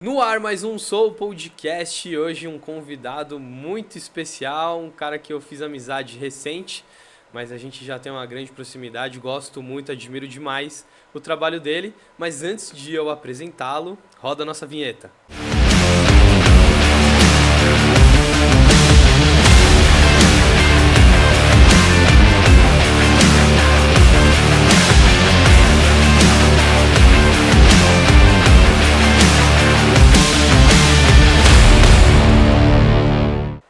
No ar, mais um Soul Podcast. Hoje um convidado muito especial, um cara que eu fiz amizade recente, mas a gente já tem uma grande proximidade, gosto muito, admiro demais o trabalho dele. Mas antes de eu apresentá-lo, roda a nossa vinheta.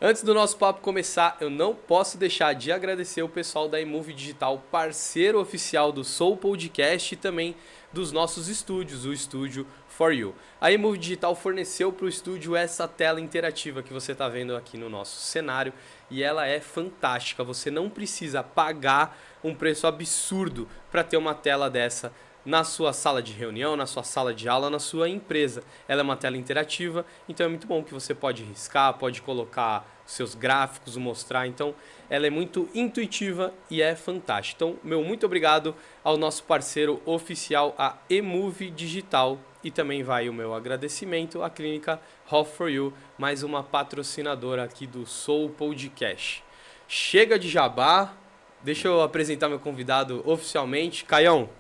Antes do nosso papo começar, eu não posso deixar de agradecer o pessoal da eMove Digital, parceiro oficial do Soul Podcast e também dos nossos estúdios, o Estúdio For You. A eMove Digital forneceu para o estúdio essa tela interativa que você está vendo aqui no nosso cenário e ela é fantástica. Você não precisa pagar um preço absurdo para ter uma tela dessa na sua sala de reunião, na sua sala de aula, na sua empresa. Ela é uma tela interativa, então é muito bom que você pode riscar, pode colocar seus gráficos, mostrar. Então ela é muito intuitiva e é fantástica. Então, meu muito obrigado ao nosso parceiro oficial, a eMove Digital. E também vai o meu agradecimento à clínica Health for You, mais uma patrocinadora aqui do Soul Podcast. Chega de jabá, deixa eu apresentar meu convidado oficialmente. Caião,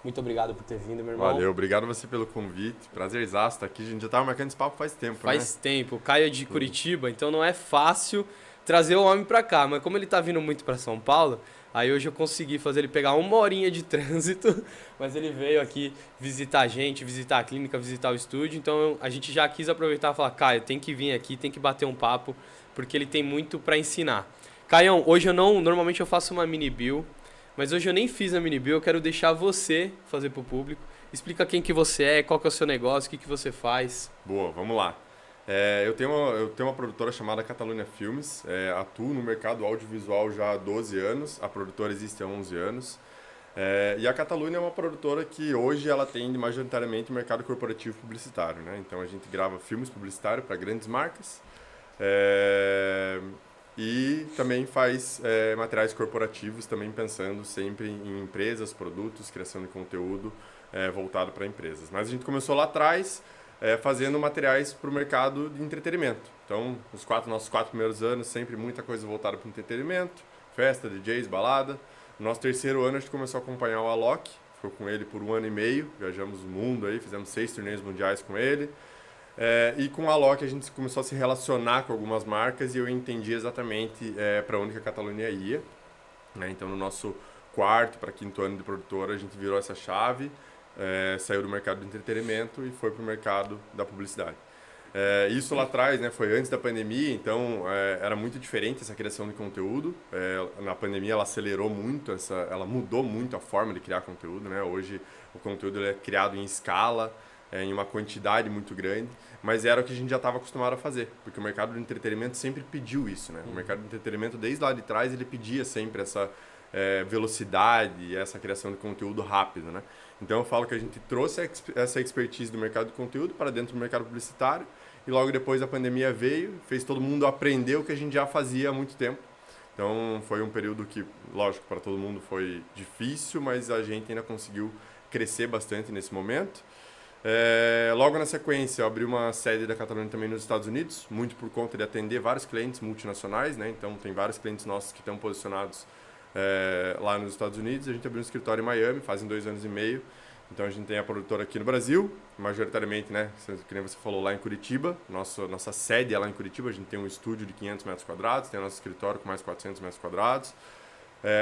muito obrigado por ter vindo, meu irmão. Valeu, obrigado você pelo convite. Prazerzaço estar aqui. A gente já estava marcando esse papo faz tempo, Faz tempo. O Caio é de Curitiba, então não é fácil trazer o homem pra cá. Mas como ele tá vindo muito pra São Paulo, aí hoje eu consegui fazer ele pegar uma horinha de trânsito. Mas ele veio aqui visitar a gente, visitar a clínica, visitar o estúdio. Então a gente já quis aproveitar e falar, Caio, tem que vir aqui, tem que bater um papo, porque ele tem muito pra ensinar. Caião, hoje eu não... Normalmente eu faço uma mini bio, mas hoje eu nem fiz a mini bio, eu quero deixar você fazer pro público. Explica quem que você é, qual que é o seu negócio, o que você faz. Boa, vamos lá. Eu tenho uma produtora chamada Catalunya Filmes, atuo no mercado audiovisual já há 12 anos, a produtora existe há 11 anos. E a Catalunya é uma produtora que hoje ela atende majoritariamente o mercado corporativo publicitário, né? Então a gente grava filmes publicitários para grandes marcas. E também faz materiais corporativos, também pensando sempre em empresas, produtos, criação de conteúdo voltado para empresas. Mas a gente começou lá atrás fazendo materiais para o mercado de entretenimento. Então, nossos 4 primeiros anos, sempre muita coisa voltada para o entretenimento, festa, DJs, balada. No nosso terceiro ano, a gente começou a acompanhar o Alok, ficou com ele por 1 ano e meio, viajamos o mundo aí, fizemos 6 turnês mundiais com ele. E com a Alok a gente começou a se relacionar com algumas marcas e eu entendi exatamente para onde que a Catalunya ia. Né? Então, no nosso quarto para quinto ano de produtora, a gente virou essa chave, saiu do mercado do entretenimento e foi para o mercado da publicidade. Isso lá atrás, né, foi antes da pandemia, então era muito diferente essa criação de conteúdo. Na pandemia ela acelerou muito, ela mudou muito a forma de criar conteúdo. Né? Hoje o conteúdo ele é criado em escala, em uma quantidade muito grande, mas era o que a gente já estava acostumado a fazer, porque o mercado do entretenimento sempre pediu isso, né? O mercado do entretenimento, desde lá de trás, ele pedia sempre essa velocidade, essa criação de conteúdo rápido, né? Então eu falo que a gente trouxe essa expertise do mercado de conteúdo para dentro do mercado publicitário e logo depois a pandemia veio, fez todo mundo aprender o que a gente já fazia há muito tempo. Então foi um período que, lógico, para todo mundo foi difícil, mas a gente ainda conseguiu crescer bastante nesse momento. Logo na sequência, eu abri uma sede da Catalunya também nos Estados Unidos, muito por conta de atender vários clientes multinacionais, né? Então tem vários clientes nossos que estão posicionados lá nos Estados Unidos. A gente abriu um escritório em Miami, fazem 2 anos e meio. Então a gente tem a produtora aqui no Brasil, majoritariamente, né? Que nem você falou, lá em Curitiba. Nossa sede é lá em Curitiba, a gente tem um estúdio de 500 metros quadrados, tem o nosso escritório com mais 400 metros quadrados.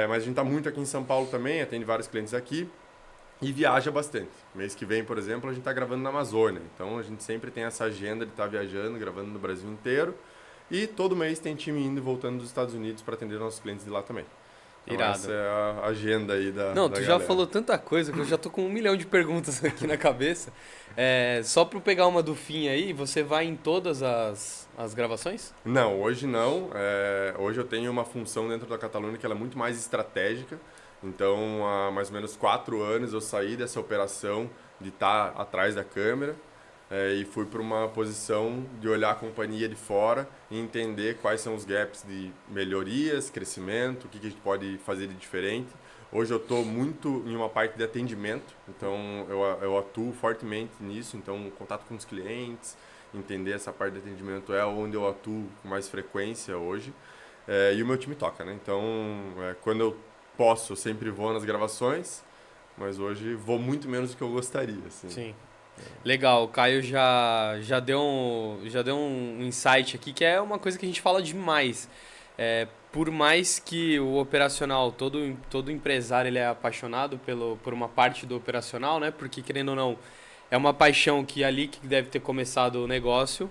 Mas a gente está muito aqui em São Paulo também, atende vários clientes aqui. E viaja bastante. Mês que vem, por exemplo, a gente está gravando na Amazônia. Então a gente sempre tem essa agenda de estar viajando, gravando no Brasil inteiro. E todo mês tem time indo e voltando dos Estados Unidos para atender nossos clientes de lá também. Então, Irado. essa é a agenda aí da Não, tu da já galera. falou tanta coisa que eu já tô com 1 milhão de perguntas aqui na cabeça. Só para pegar uma do fim aí, você vai em todas as gravações? Não, hoje não. Hoje eu tenho uma função dentro da Catalunya que ela é muito mais estratégica. Então, há mais ou menos 4 anos eu saí dessa operação de estar atrás da câmera e fui para uma posição de olhar a companhia de fora e entender quais são os gaps de melhorias, crescimento, o que a gente pode fazer de diferente. Hoje eu estou muito em uma parte de atendimento, então eu atuo fortemente nisso, então contato com os clientes, entender essa parte de atendimento é onde eu atuo com mais frequência hoje. E o meu time toca, né? Então, quando eu posso, eu sempre vou nas gravações, mas hoje vou muito menos do que eu gostaria, assim. Sim. Legal, o Caio já deu um insight aqui, que é uma coisa que a gente fala demais. Por mais que o operacional, todo empresário ele é apaixonado por uma parte do operacional, né? Porque, querendo ou não, é uma paixão que ali que deve ter começado o negócio.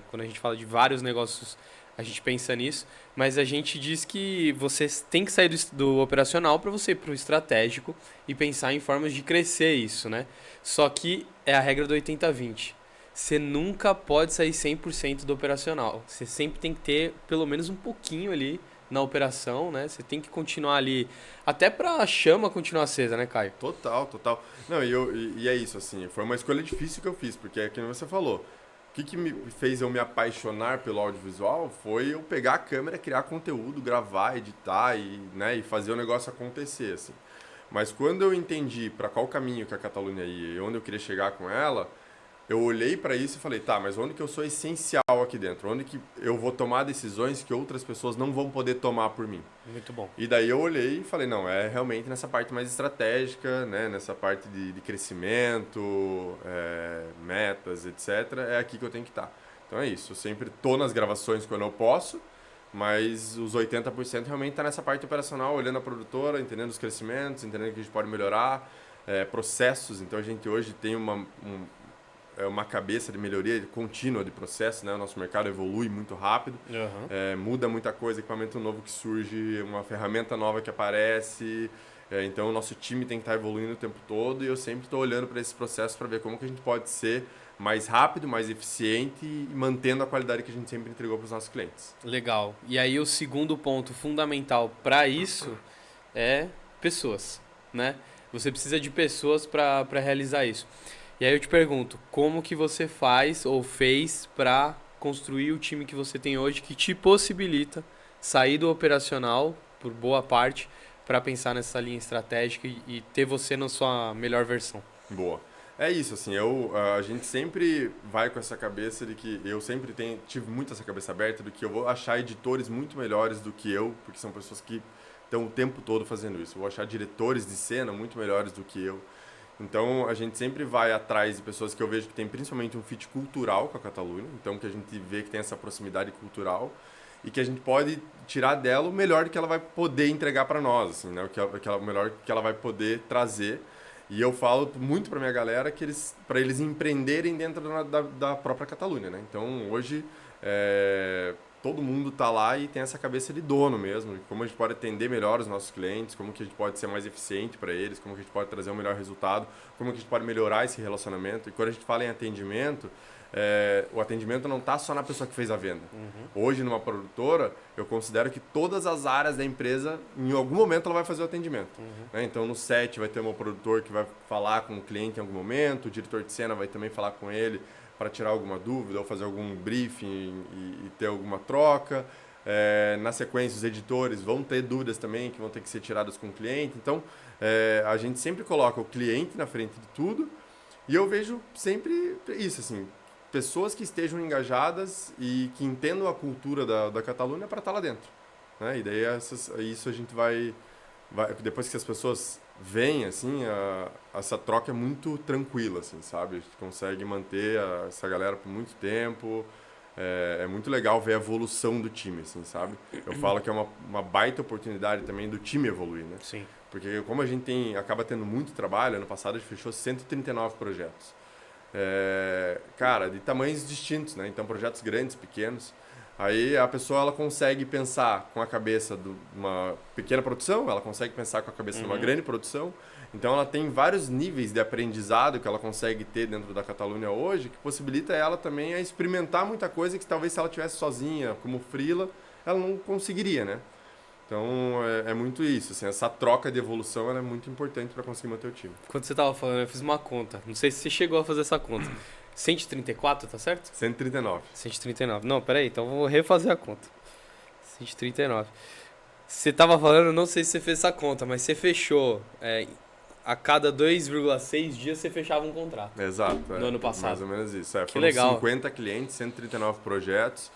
Quando a gente fala de vários negócios, a gente pensa nisso. Mas a gente diz que você tem que sair do operacional para você ir para o estratégico e pensar em formas de crescer isso, né? Só que é a regra do 80-20. Você nunca pode sair 100% do operacional. Você sempre tem que ter pelo menos um pouquinho ali na operação, né? Você tem que continuar ali, até para a chama continuar acesa, né, Caio? Total, total. Não, e é isso, assim, foi uma escolha difícil que eu fiz, porque é que você falou. O que me fez eu me apaixonar pelo audiovisual foi eu pegar a câmera, criar conteúdo, gravar, editar e fazer o negócio acontecer, assim. Mas quando eu entendi para qual caminho que a Catalunha ia e onde eu queria chegar com ela, eu olhei para isso e falei, tá, mas onde que eu sou essencial aqui dentro? Onde que eu vou tomar decisões que outras pessoas não vão poder tomar por mim? Muito bom. E daí eu olhei e falei, não, é realmente nessa parte mais estratégica, né? Nessa parte de crescimento, metas, etc. É aqui que eu tenho que estar. Então é isso, eu sempre tô nas gravações quando eu posso, mas os 80% realmente tá nessa parte operacional, olhando a produtora, entendendo os crescimentos, entendendo o que a gente pode melhorar, processos. Então a gente hoje tem uma cabeça de melhoria contínua de processo, né? O nosso mercado evolui muito rápido, muda muita coisa, equipamento novo que surge, uma ferramenta nova que aparece, então o nosso time tem que estar evoluindo o tempo todo e eu sempre estou olhando para esses processos para ver como que a gente pode ser mais rápido, mais eficiente e mantendo a qualidade que a gente sempre entregou para os nossos clientes. Legal. E aí o segundo ponto fundamental para isso é pessoas, né? Você precisa de pessoas para realizar isso. E aí eu te pergunto, como que você faz ou fez para construir o time que você tem hoje que te possibilita sair do operacional, por boa parte, para pensar nessa linha estratégica e ter você na sua melhor versão? Boa. É isso, assim, a gente sempre vai com essa cabeça de que eu sempre tive muito essa cabeça aberta de que eu vou achar editores muito melhores do que eu, porque são pessoas que estão o tempo todo fazendo isso. Eu vou achar diretores de cena muito melhores do que eu. Então, a gente sempre vai atrás de pessoas que eu vejo que tem principalmente um fit cultural com a Catalunha, então que a gente vê que tem essa proximidade cultural e que a gente pode tirar dela o melhor que ela vai poder entregar para nós, assim, né? O melhor que ela vai poder trazer. E eu falo muito para minha galera que para eles empreenderem dentro da própria Catalunha, né? Então, hoje, todo mundo está lá e tem essa cabeça de dono mesmo, de como a gente pode atender melhor os nossos clientes, como que a gente pode ser mais eficiente para eles, como que a gente pode trazer um melhor resultado, como que a gente pode melhorar esse relacionamento. E quando a gente fala em atendimento, o atendimento não está só na pessoa que fez a venda. Hoje, numa produtora, eu considero que todas as áreas da empresa, em algum momento, ela vai fazer o atendimento. Né? Então, no set vai ter um produtor que vai falar com o cliente em algum momento, o diretor de cena vai também falar com ele para tirar alguma dúvida ou fazer algum briefing e ter alguma troca. Na sequência, os editores vão ter dúvidas também que vão ter que ser tiradas com o cliente. Então, a gente sempre coloca o cliente na frente de tudo e eu vejo sempre isso, assim, pessoas que estejam engajadas e que entendam a cultura da Catalunha para estar lá dentro. Né? E daí isso a gente vai... Depois que as pessoas vêm, assim, essa troca é muito tranquila, assim, sabe? A gente consegue manter essa galera por muito tempo. É muito legal ver a evolução do time, assim, sabe? Eu falo que é uma baita oportunidade também do time evoluir, né? Sim. Porque como a gente acaba tendo muito trabalho, ano passado a gente fechou 139 projetos. Cara, de tamanhos distintos, né? Então, projetos grandes, pequenos. Aí a pessoa ela consegue pensar com a cabeça de uma pequena produção, ela consegue pensar com a cabeça de uma grande produção. Então, ela tem vários níveis de aprendizado que ela consegue ter dentro da Catalunha hoje, que possibilita ela também a experimentar muita coisa que talvez se ela estivesse sozinha, como freela, ela não conseguiria, né? Então, é muito isso. Assim, essa troca de evolução ela é muito importante para conseguir manter o time. Quando você estava falando, eu fiz uma conta. Não sei se você chegou a fazer essa conta. 134, tá certo? 139. 139. Não, peraí, então eu vou refazer a conta. 139. Você tava falando, não sei se você fez essa conta, mas você fechou. A cada 2,6 dias você fechava um contrato. Exato. No ano passado. Mais ou menos isso. Que Foram legal. 50 clientes, 139 projetos.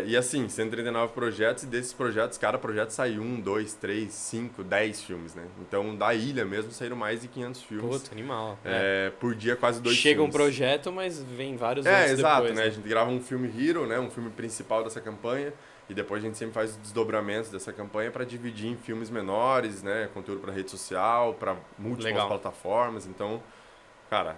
E assim, 139 projetos, e desses projetos, cada projeto sai 1, 2, 3, 5, 10 filmes, né? Então, da ilha mesmo, saíram mais de 500 filmes. Puta, animal. Por dia, quase 2 Chega filmes. um projeto, mas vem vários outros exato, depois, né? A gente grava um filme hero, né? Um filme principal dessa campanha, e depois a gente sempre faz os desdobramentos dessa campanha para dividir em filmes menores, né? Conteúdo para rede social, para múltiplas plataformas. Então, cara,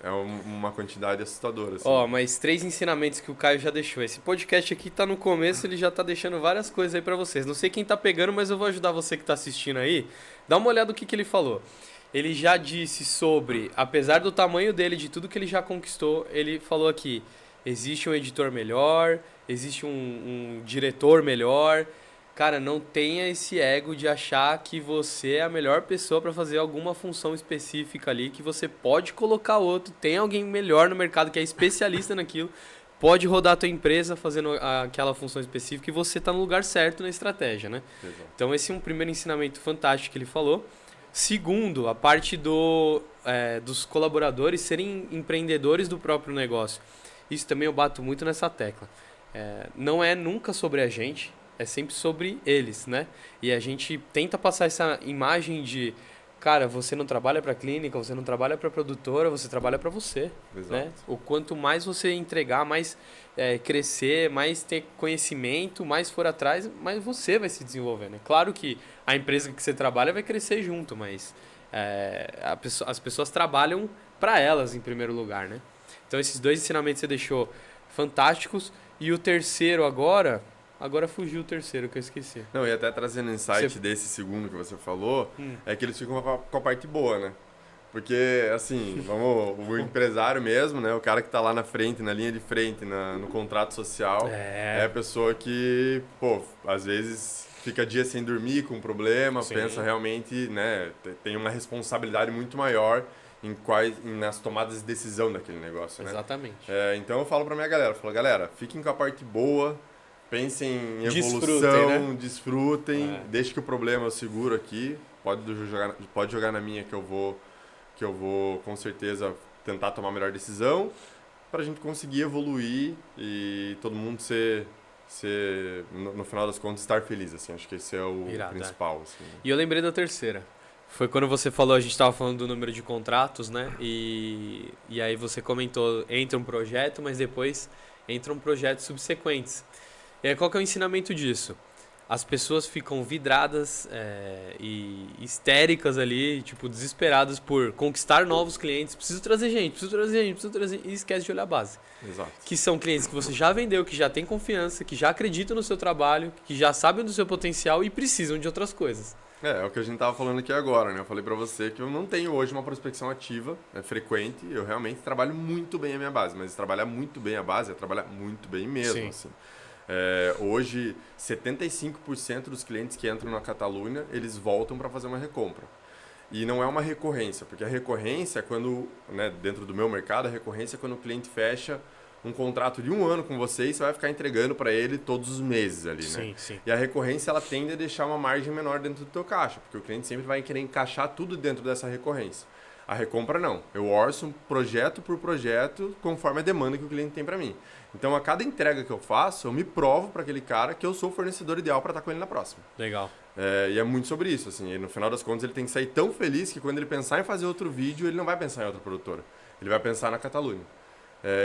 é uma quantidade assustadora. Assim. Mas 3 ensinamentos que o Caio já deixou. Esse podcast aqui tá no começo, ele já tá deixando várias coisas aí pra vocês. Não sei quem tá pegando, mas eu vou ajudar você que tá assistindo aí. Dá uma olhada no que ele falou. Ele já disse sobre, apesar do tamanho dele, de tudo que ele já conquistou, ele falou aqui, existe um editor melhor, existe um diretor melhor. Cara, não tenha esse ego de achar que você é a melhor pessoa para fazer alguma função específica ali, que você pode colocar outro, tem alguém melhor no mercado que é especialista naquilo, pode rodar a tua empresa fazendo aquela função específica e você tá no lugar certo na estratégia, né? Exato. Então esse é um primeiro ensinamento fantástico que ele falou. Segundo, a parte dos colaboradores serem empreendedores do próprio negócio. Isso também eu bato muito nessa tecla. Não é nunca sobre a gente, é sempre sobre eles, né? E a gente tenta passar essa imagem de, cara, você não trabalha para clínica, você não trabalha para produtora, você trabalha para você, Exato. né? O quanto mais você entregar, mais crescer, mais ter conhecimento, mais for atrás, mais você vai se desenvolver, né? Claro que a empresa que você trabalha vai crescer junto, mas as pessoas trabalham para elas em primeiro lugar, né? Então esses 2 ensinamentos você deixou fantásticos. E o terceiro agora fugiu o terceiro que eu esqueci. Não, e até trazendo insight desse segundo que você falou, é que eles ficam com a parte boa, né? Porque, assim, o empresário mesmo, né? O cara que tá lá na frente, na linha de frente, no contrato social, é a pessoa que, às vezes fica dia sem dormir com um problema, Sim. pensa realmente, né? Tem uma responsabilidade muito maior nas tomadas de decisão daquele negócio, né? Exatamente. Então eu falo pra minha galera, galera, fiquem com a parte boa, pensem em Desfrutem, evolução, né? desfrutem, deixe que o problema eu seguro aqui, pode jogar na minha que eu vou com certeza tentar tomar a melhor decisão pra gente conseguir evoluir e todo mundo no final das contas, estar feliz, assim, acho que esse é o principal. Assim. E eu lembrei da terceira. Foi quando você falou, a gente estava falando do número de contratos, né? E aí você comentou, entra um projeto, mas depois entram projetos subsequentes. E aí qual que é o ensinamento disso? As pessoas ficam vidradas e histéricas ali, tipo, desesperadas por conquistar novos clientes. Preciso trazer gente, e esquece de olhar a base. Exato. Que são clientes que você já vendeu, que já tem confiança, que já acreditam no seu trabalho, que já sabem do seu potencial e precisam de outras coisas. É o que a gente tava falando aqui agora, né? Eu falei pra você que eu não tenho hoje uma prospecção ativa, frequente. Eu realmente trabalho muito bem a minha base, mas trabalhar muito bem a base é trabalhar muito bem mesmo, Sim. assim. Hoje, 75% dos clientes que entram na Catalunha, eles voltam para fazer uma recompra. E não é uma recorrência, porque a recorrência é quando, né, dentro do meu mercado, a recorrência é quando o cliente fecha um contrato de 1 ano com você e você vai ficar entregando para ele todos os meses ali, né? Sim. E a recorrência, ela tende a deixar uma margem menor dentro do teu caixa, porque o cliente sempre vai querer encaixar tudo dentro dessa recorrência. A recompra não. Eu orço projeto por projeto conforme a demanda que o cliente tem para mim. Então, a cada entrega que eu faço, eu me provo para aquele cara que eu sou o fornecedor ideal para estar com ele na próxima. Legal. E é muito sobre isso, assim. E no final das contas, ele tem que sair tão feliz que quando ele pensar em fazer outro vídeo, ele não vai pensar em outra produtora. Ele vai pensar na Catalunha.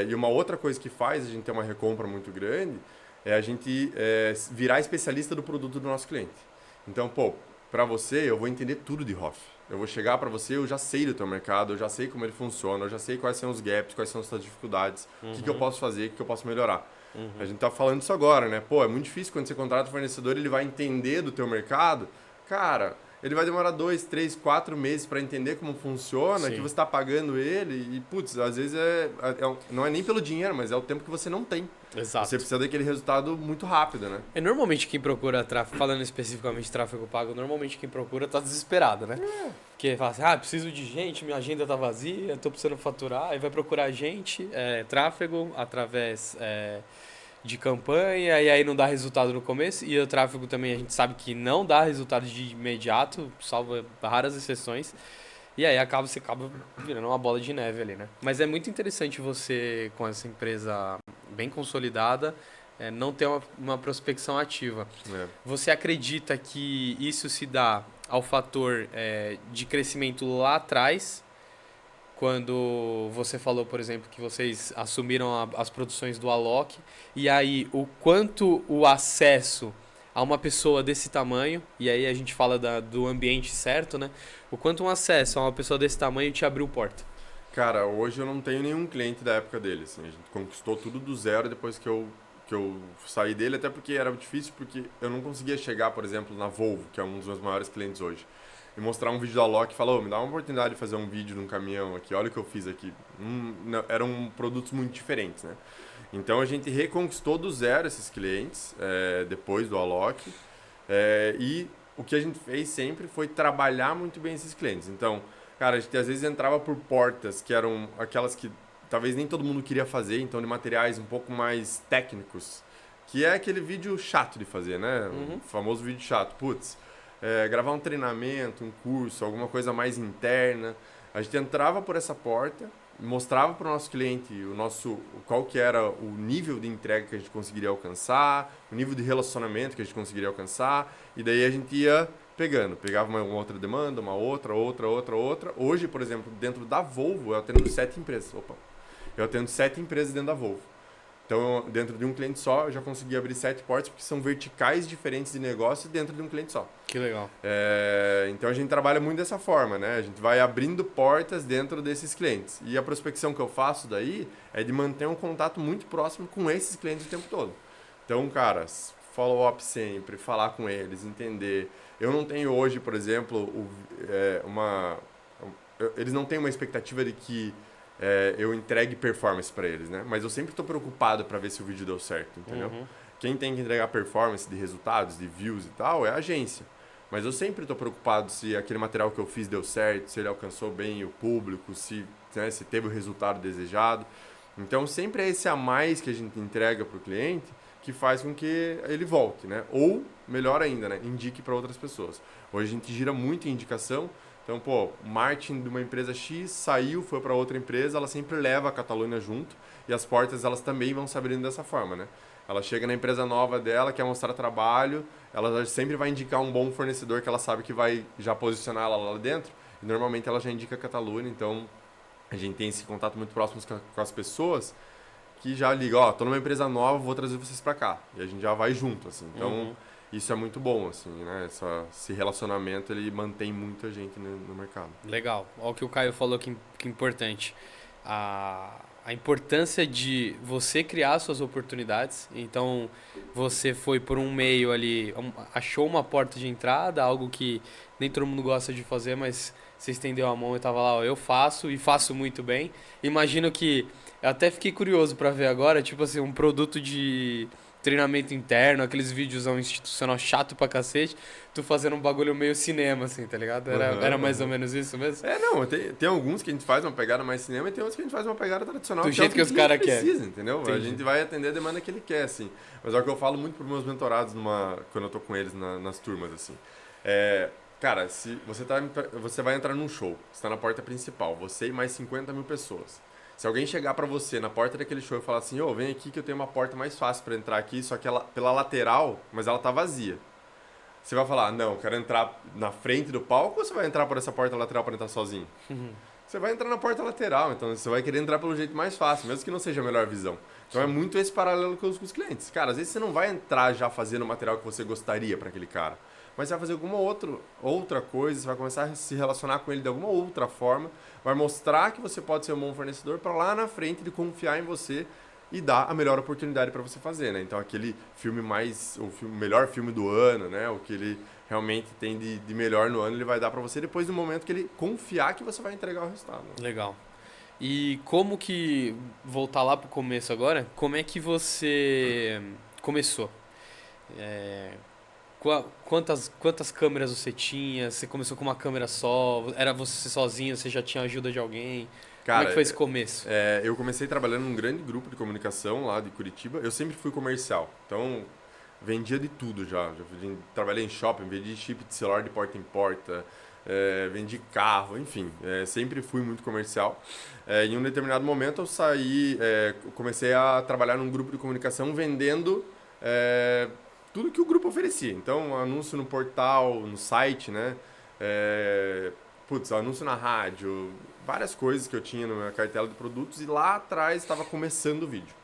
E uma outra coisa que faz a gente ter uma recompra muito grande é a gente virar especialista do produto do nosso cliente. Então, para você, eu vou entender tudo de Hoff. Eu vou chegar para você, eu já sei do teu mercado, eu já sei como ele funciona, eu já sei quais são os gaps, quais são as suas dificuldades, o que eu posso fazer, o que eu posso melhorar. A gente tá falando isso agora, né? É muito difícil quando você contrata um fornecedor, ele vai entender do teu mercado. Cara, ele vai demorar 2, 3, 4 meses para entender como funciona, que você está pagando ele e, putz, às vezes não é nem pelo dinheiro, mas é o tempo que você não tem. Exato. Você precisa daquele resultado muito rápido, né? Normalmente quem procura tráfego, falando especificamente de tráfego pago, normalmente quem procura tá desesperado, né? Porque fala assim, preciso de gente, minha agenda tá vazia, tô precisando faturar, aí vai procurar gente, tráfego através de campanha e aí não dá resultado no começo. E o tráfego também a gente sabe que não dá resultado de imediato, salvo raras exceções. E aí você acaba virando uma bola de neve ali, né? Mas é muito interessante você, com essa empresa bem consolidada, não ter uma prospecção ativa. É. Você acredita que isso se dá ao fator de crescimento lá atrás, quando você falou, por exemplo, que vocês assumiram as produções do Alok, e aí o quanto o acesso a uma pessoa desse tamanho, e aí a gente fala do ambiente certo, né? O quanto um acesso a uma pessoa desse tamanho te abriu porta? Cara, hoje eu não tenho nenhum cliente da época dele, assim. A gente conquistou tudo do zero depois que eu saí dele, até porque era difícil, porque eu não conseguia chegar, por exemplo, na Volvo, que é um dos meus maiores clientes hoje, e mostrar um vídeo da Alok e falar, me dá uma oportunidade de fazer um vídeo num caminhão aqui, olha o que eu fiz aqui. Eram produtos muito diferentes, né? Então a gente reconquistou do zero esses clientes, depois do Alok, e o que a gente fez sempre foi trabalhar muito bem esses clientes. Então, cara, a gente às vezes entrava por portas que eram aquelas que talvez nem todo mundo queria fazer, então de materiais um pouco mais técnicos, que é aquele vídeo chato de fazer, né? O famoso vídeo chato. Putz, gravar um treinamento, um curso, alguma coisa mais interna. A gente entrava por essa porta, mostrava para o nosso cliente qual que era o nível de entrega que a gente conseguiria alcançar, o nível de relacionamento que a gente conseguiria alcançar, e daí a gente ia pegava uma outra demanda, uma outra. Hoje, por exemplo, dentro da Volvo, eu atendo 7 empresas. Eu atendo 7 empresas dentro da Volvo. Então, dentro de um cliente só, eu já consegui abrir 7 portas, porque são verticais diferentes de negócio dentro de um cliente só. Que legal. Então, a gente trabalha muito dessa forma, né? A gente vai abrindo portas dentro desses clientes. E a prospecção que eu faço daí é de manter um contato muito próximo com esses clientes o tempo todo. Então, cara, follow-up sempre, falar com eles, entender. Eu não tenho hoje, por exemplo, eles não têm uma expectativa de que eu entregue performance para eles, né? Mas eu sempre estou preocupado para ver se o vídeo deu certo, entendeu? Quem tem que entregar performance de resultados, de views e tal, é a agência. Mas eu sempre estou preocupado se aquele material que eu fiz deu certo, se ele alcançou bem o público, se teve o resultado desejado. Então, sempre é esse a mais que a gente entrega para o cliente que faz com que ele volte, né? Ou, melhor ainda, né? Indique para outras pessoas. Hoje a gente gira muito em indicação. Então, o marketing de uma empresa X saiu, foi para outra empresa, ela sempre leva a Catalunha junto e as portas elas também vão se abrindo dessa forma, né? Ela chega na empresa nova dela, quer mostrar trabalho, ela sempre vai indicar um bom fornecedor que ela sabe que vai já posicionar ela lá dentro. E normalmente ela já indica a Catalunha, então a gente tem esse contato muito próximo com as pessoas que já liga, tô numa empresa nova, vou trazer vocês para cá. E a gente já vai junto, assim. Então, isso é muito bom, assim, né? Esse relacionamento, ele mantém muita gente no mercado. Legal. Olha o que o Caio falou que é importante. A importância de você criar suas oportunidades. Então, você foi por um meio ali, achou uma porta de entrada, algo que nem todo mundo gosta de fazer, mas você estendeu a mão e estava lá, eu faço e faço muito bem. Imagino que, eu até fiquei curioso para ver agora, tipo assim, um produto de treinamento interno, aqueles videozão institucional chato pra cacete, tu fazendo um bagulho meio cinema, assim, tá ligado? Era mais ou menos isso mesmo? Não, tem alguns que a gente faz uma pegada mais cinema e tem outros que a gente faz uma pegada tradicional. Do jeito que os caras querem. Precisa, entendeu? Entendi. A gente vai atender a demanda que ele quer, assim. Mas é o que eu falo muito pros meus mentorados quando eu tô com eles nas turmas, assim. Cara, se você vai entrar num show, você tá na porta principal, você e mais 50 mil pessoas. Se alguém chegar pra você na porta daquele show e falar assim, vem aqui que eu tenho uma porta mais fácil pra entrar aqui, só que ela pela lateral, mas ela tá vazia. Você vai falar, não, eu quero entrar na frente do palco ou você vai entrar por essa porta lateral pra entrar sozinho? Você vai entrar na porta lateral, então você vai querer entrar pelo jeito mais fácil, mesmo que não seja a melhor visão. Então é muito esse paralelo com os clientes. Cara, às vezes você não vai entrar já fazendo o material que você gostaria pra aquele cara, mas você vai fazer alguma outra coisa, você vai começar a se relacionar com ele de alguma outra forma, vai mostrar que você pode ser um bom fornecedor para lá na frente ele confiar em você e dar a melhor oportunidade para você fazer, né? Então aquele filme o melhor filme do ano, né? O que ele realmente tem de melhor no ano, ele vai dar para você depois do momento que ele confiar que você vai entregar o resultado. Né? Legal. E como que, voltar lá pro começo agora, como é que você começou? Quantas câmeras você tinha? Você começou com uma câmera só? Era você sozinho? Você já tinha ajuda de alguém? Cara, Como é que foi esse começo? Eu comecei trabalhando num grande grupo de comunicação lá de Curitiba. Eu sempre fui comercial, então vendia de tudo já. Trabalhei em shopping, vendi chip de celular de porta em porta, vendi carro, enfim. Sempre fui muito comercial. Em um determinado momento eu saí, comecei a trabalhar num grupo de comunicação vendendo tudo que o grupo oferecia. Então, anúncio no portal, no site, né? Anúncio na rádio, várias coisas que eu tinha na minha cartela de produtos, e lá atrás estava começando o vídeo.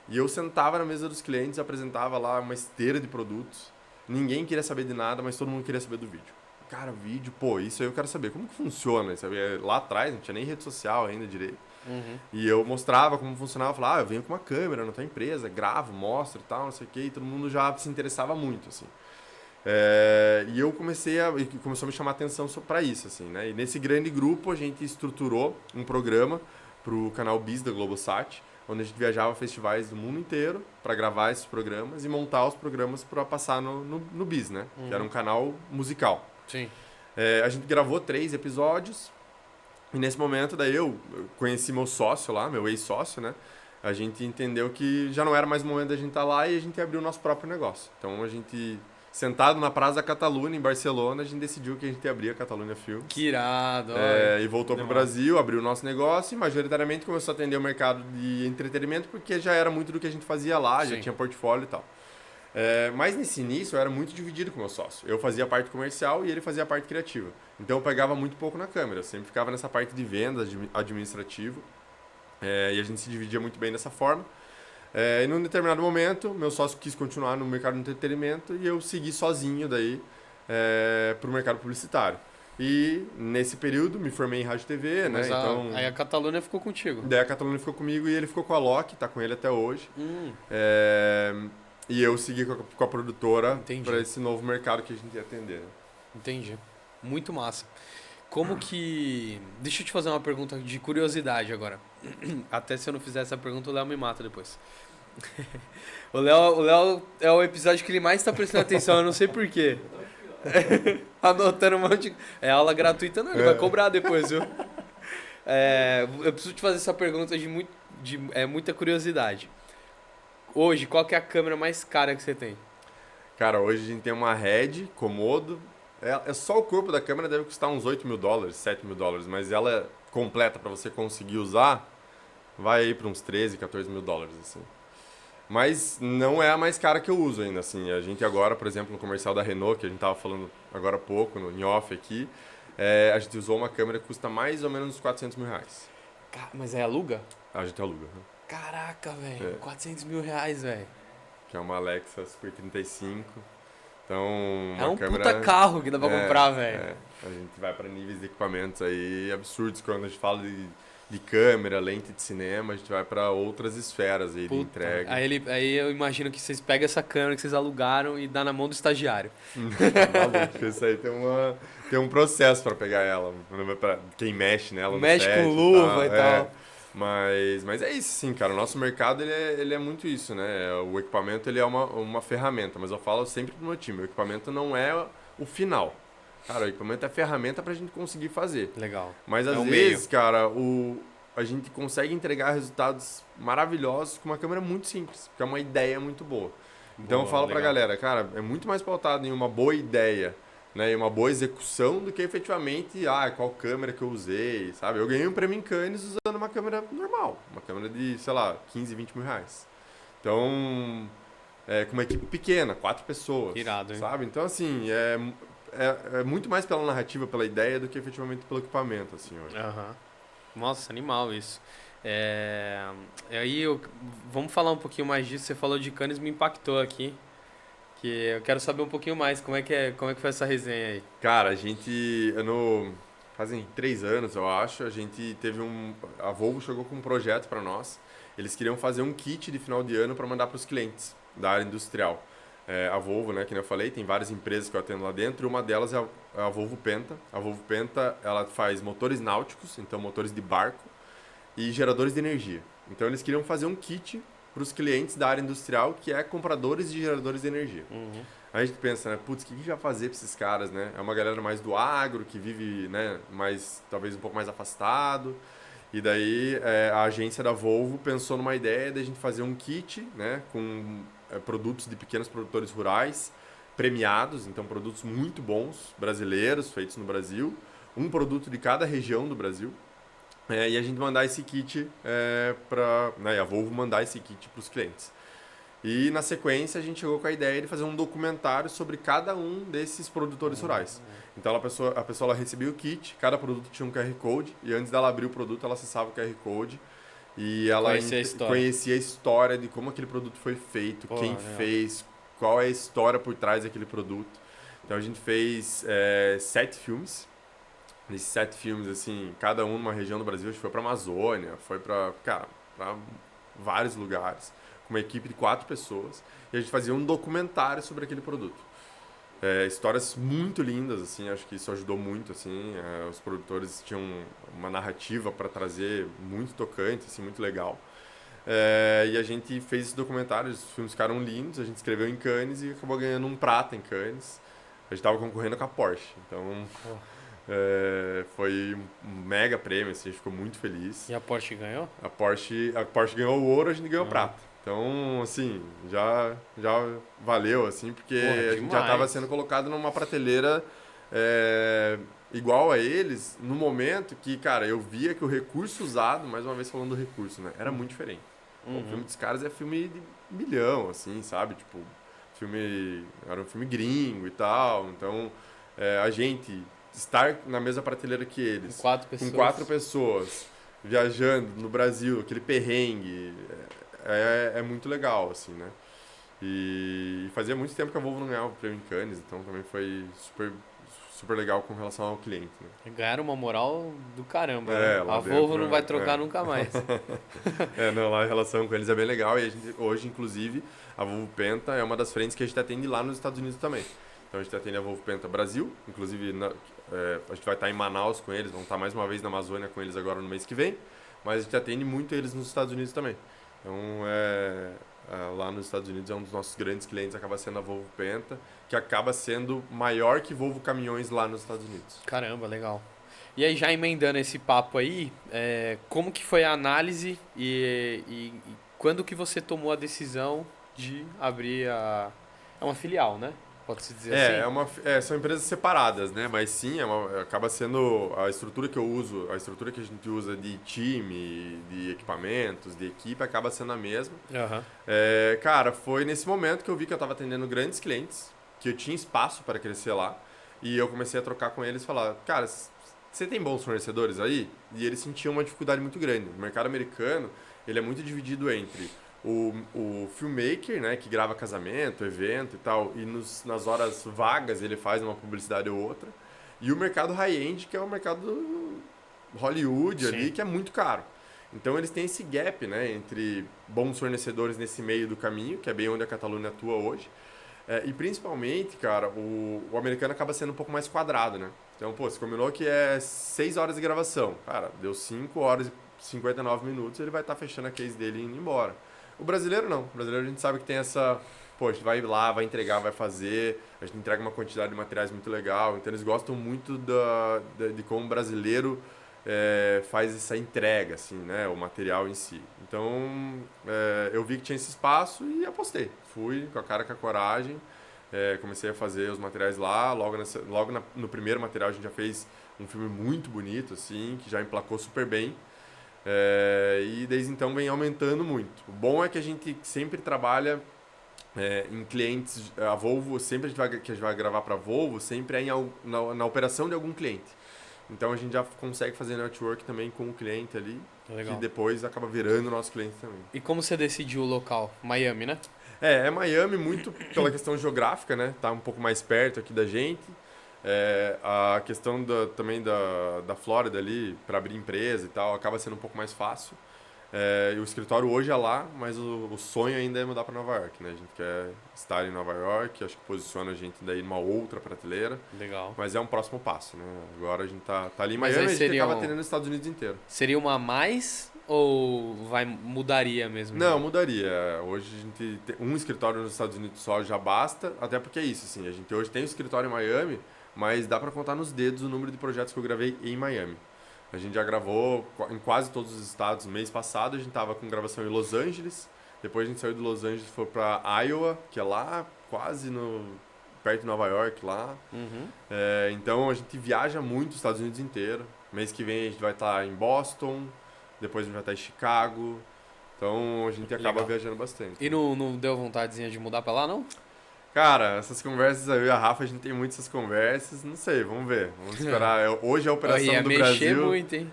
E eu sentava na mesa dos clientes, apresentava lá uma esteira de produtos, ninguém queria saber de nada, mas todo mundo queria saber do vídeo. Cara, vídeo, isso aí eu quero saber, como que funciona? Sabe? Lá atrás não tinha nem rede social ainda direito. Uhum. E eu mostrava como funcionava, falava, eu venho com uma câmera na tua empresa, gravo, mostro e tal, não sei o quê, e todo mundo já se interessava muito, assim. E eu começou a me chamar a atenção para isso, assim, né? E nesse grande grupo a gente estruturou um programa para o canal Bis da Globosat, onde a gente viajava a festivais do mundo inteiro para gravar esses programas e montar os programas para passar no Bis, né? Que era um canal musical. Sim. A gente gravou 3 episódios e nesse momento daí eu conheci meu sócio lá, meu ex-sócio, né? A gente entendeu que já não era mais o momento da gente estar lá e a gente abriu o nosso próprio negócio. Então a gente... Sentado na Praça da Catalunha, em Barcelona, a gente decidiu que a gente ia abrir a Catalunha Filmes. Que irado. E voltou para o Brasil, abriu o nosso negócio e majoritariamente começou a atender o mercado de entretenimento, porque já era muito do que a gente fazia lá, já tinha portfólio e tal. Mas nesse início eu era muito dividido com o meu sócio. Eu fazia a parte comercial e ele fazia a parte criativa. Então eu pegava muito pouco na câmera, eu sempre ficava nessa parte de vendas, administrativo. E a gente se dividia muito bem dessa forma. E num determinado momento, meu sócio quis continuar no mercado de entretenimento e eu segui sozinho daí para o mercado publicitário. E nesse período me formei em rádio e TV, né? Então, aí a Catalunha ficou contigo. Daí a Catalunha ficou comigo e ele ficou com a Loki, tá com ele até hoje. E eu segui com a produtora para esse novo mercado que a gente ia atender. Né? Entendi. Muito massa. Como que... Deixa eu te fazer uma pergunta de curiosidade agora. Até se eu não fizer essa pergunta, o Léo me mata depois. O Léo é o episódio que ele mais está prestando atenção, eu não sei porquê. Anotando um monte de... É aula gratuita, não, ele vai cobrar depois, viu? Eu preciso te fazer essa pergunta de muita curiosidade. Hoje, qual que é a câmera mais cara que você tem? Cara, hoje a gente tem uma Red, Komodo. Só o corpo da câmera deve custar uns $8 mil, $7 mil, mas ela completa para você conseguir usar, vai aí para uns 13, 14 mil dólares, assim. Mas não é a mais cara que eu uso ainda, assim. A gente agora, por exemplo, no comercial da Renault, que a gente tava falando agora há pouco, em off aqui, a gente usou uma câmera que custa mais ou menos uns 400 mil reais. Mas aluga? A gente aluga. Caraca, velho. 400 mil reais, velho. Que é uma Alexa Super 35. Então, é um puta carro que dá pra comprar, velho. A gente vai para níveis de equipamentos aí absurdos. Quando a gente fala de câmera, lente de cinema, a gente vai para outras esferas aí de entrega. Aí eu imagino que vocês pegam essa câmera que vocês alugaram e dá na mão do estagiário. Maluco, isso aí tem um processo para pegar ela. Pra quem mexe nela. Mexe com luva e tal. Mas é isso, sim, cara. O nosso mercado, ele é muito isso, né? O equipamento, ele é uma ferramenta, mas eu falo sempre pro meu time, o equipamento não é o final. Cara, o equipamento é ferramenta pra gente conseguir fazer. Legal. Mas às vezes, cara, a gente consegue entregar resultados maravilhosos com uma câmera muito simples, porque é uma ideia muito boa. Então eu falo pra galera, cara, é muito mais pautado em uma boa ideia, né, e uma boa execução do que efetivamente, qual câmera que eu usei, sabe? Eu ganhei um prêmio em Cannes usando uma câmera normal, uma câmera de, sei lá, 15, 20 mil reais. Então, com uma equipe pequena, 4 pessoas. Irado, hein? Sabe? Então, assim, é muito mais pela narrativa, pela ideia, do que efetivamente pelo equipamento, assim, hoje. Nossa, animal isso. Aí, vamos falar um pouquinho mais disso. Você falou de Cannes, me impactou aqui. Que eu quero saber um pouquinho mais, como é que foi essa resenha aí? Cara, fazem 3 anos, eu acho, a gente teve a Volvo chegou com um projeto para nós. Eles queriam fazer um kit de final de ano para mandar para os clientes da área industrial. A Volvo, né, que eu falei, tem várias empresas que eu atendo lá dentro, e uma delas é a Volvo Penta. A Volvo Penta, ela faz motores náuticos, então motores de barco, e geradores de energia. Então eles queriam fazer um kit para os clientes da área industrial, que é compradores de geradores de energia. Uhum. Aí a gente pensa, né, putz, o que a gente vai fazer para esses caras, né? É uma galera mais do agro, que vive, né, talvez um pouco mais afastado. E daí a agência da Volvo pensou numa ideia de a gente fazer um kit, né, com produtos de pequenos produtores rurais premiados, então produtos muito bons, brasileiros, feitos no Brasil, um produto de cada região do Brasil, e a gente mandar esse kit para, né, a Volvo mandar esse kit para os clientes. E na sequência a gente chegou com a ideia de fazer um documentário sobre cada um desses produtores rurais. Então a pessoa ela recebia o kit, cada produto tinha um QR Code, e antes dela abrir o produto ela acessava o QR Code e ela conhecia a história de como aquele produto foi feito, quem fez, qual é a história por trás daquele produto. Então a gente fez 7 filmes. Nesses 7 filmes, assim, cada um numa região do Brasil, a gente foi pra Amazônia, foi pra vários lugares, com uma equipe de 4 pessoas, e a gente fazia um documentário sobre aquele produto. Histórias muito lindas, assim, acho que isso ajudou muito, assim, os produtores tinham uma narrativa para trazer muito tocante, assim, muito legal. E a gente fez esse documentário, os filmes ficaram lindos, a gente escreveu em Cannes e acabou ganhando um prata em Cannes. A gente estava concorrendo com a Porsche, então foi um mega prêmio, assim, a gente ficou muito feliz. E a Porsche ganhou? A Porsche ganhou o ouro, a gente ganhou prata. Então, assim, já valeu, assim, porque a gente já estava sendo colocado numa prateleira igual a eles, no momento que, cara, eu via que o recurso usado, mais uma vez falando do recurso, né, era muito diferente. O filme dos caras é filme de milhão, assim, sabe? Tipo, era um filme gringo e tal, então a gente estar na mesma prateleira que eles, com 4 pessoas, viajando no Brasil, aquele perrengue, é muito legal, assim, né? E fazia muito tempo que a Volvo não ganhava o prêmio em Cannes, então também foi super legal com relação ao cliente, né? Ganharam uma moral do caramba, né? A Volvo não vai trocar nunca mais. Não, lá a relação com eles é bem legal, e a gente, hoje, inclusive, a Volvo Penta é uma das frentes que a gente atende lá nos Estados Unidos também. Então a gente atende a Volvo Penta Brasil, inclusive a gente vai estar em Manaus com eles, vamos estar mais uma vez na Amazônia com eles agora no mês que vem, mas a gente atende muito eles nos Estados Unidos também. Então lá nos Estados Unidos é um dos nossos grandes clientes, acaba sendo a Volvo Penta, que acaba sendo maior que Volvo Caminhões lá nos Estados Unidos. Caramba, legal. E aí, já emendando esse papo aí, como que foi a análise e quando que você tomou a decisão de abrir uma filial, né? Pode-se dizer assim? São empresas separadas, né? Mas sim, acaba sendo a estrutura que eu uso, a estrutura que a gente usa de time, de equipamentos, de equipe, acaba sendo a mesma. Cara, foi nesse momento que eu vi que eu estava atendendo grandes clientes, que eu tinha espaço para crescer lá, e eu comecei a trocar com eles e falar, cara, você tem bons fornecedores aí? E eles sentiam uma dificuldade muito grande. O mercado americano, ele é muito dividido entre o filmmaker, né, que grava casamento, evento e tal, e nas horas vagas ele faz uma publicidade ou outra, e o mercado high-end, que é o mercado Hollywood ali, que é muito caro. Então eles têm esse gap, né, entre bons fornecedores nesse meio do caminho, que é bem onde a Catalunha atua hoje, e principalmente, cara, o americano acaba sendo um pouco mais quadrado, né? Então, você combinou que é 6 horas de gravação. Cara, deu 5 horas e 59 minutos, ele vai estar fechando a case dele e indo embora. O brasileiro não. O brasileiro a gente sabe que tem essa... Pô, a gente vai lá, vai entregar, vai fazer. A gente entrega uma quantidade de materiais muito legal. Então eles gostam muito de como o brasileiro faz essa entrega, assim, né? O material em si. Então eu vi que tinha esse espaço e apostei. Fui com a cara, com a coragem. Comecei a fazer os materiais lá. Logo no primeiro material a gente já fez um filme muito bonito, assim, que já emplacou super bem. E desde então vem aumentando muito. O bom é que a gente sempre trabalha em clientes, a Volvo, sempre que a gente vai gravar para a Volvo, sempre na operação de algum cliente. Então a gente já consegue fazer network também com o cliente ali, legal, que depois acaba virando nosso cliente também. E como você decidiu o local? Miami, né? É Miami muito pela questão geográfica, né? Tá um pouco mais perto aqui da gente. A questão também da Flórida ali, para abrir empresa e tal, acaba sendo um pouco mais fácil. E o escritório hoje é lá, mas o sonho ainda é mudar para Nova York, né? A gente quer estar em Nova York, acho que posiciona a gente daí numa outra prateleira. Legal. Mas é um próximo passo, né? Agora a gente tá ali em Miami, a gente acaba tendo nos Estados Unidos inteiro. Seria uma a mais ou mudaria mesmo? Não, mudaria. Hoje a gente tem um escritório nos Estados Unidos só já basta, até porque é isso, assim, a gente hoje tem um escritório em Miami, mas dá para contar nos dedos o número de projetos que eu gravei em Miami. A gente já gravou em quase todos os estados. Mês passado a gente tava com gravação em Los Angeles. Depois a gente saiu de Los Angeles e foi para Iowa, que é lá quase perto de Nova York lá. Uhum. Então a gente viaja muito os Estados Unidos inteiro. Mês que vem a gente vai estar em Boston, depois a gente vai estar em Chicago. Então a gente acaba viajando bastante. E não deu vontadezinha de mudar pra lá, não? Cara, essas conversas, eu e a Rafa, a gente tem muitas essas conversas, não sei, vamos ver. Vamos esperar. Hoje a operação do mexer Brasil... muito, hein?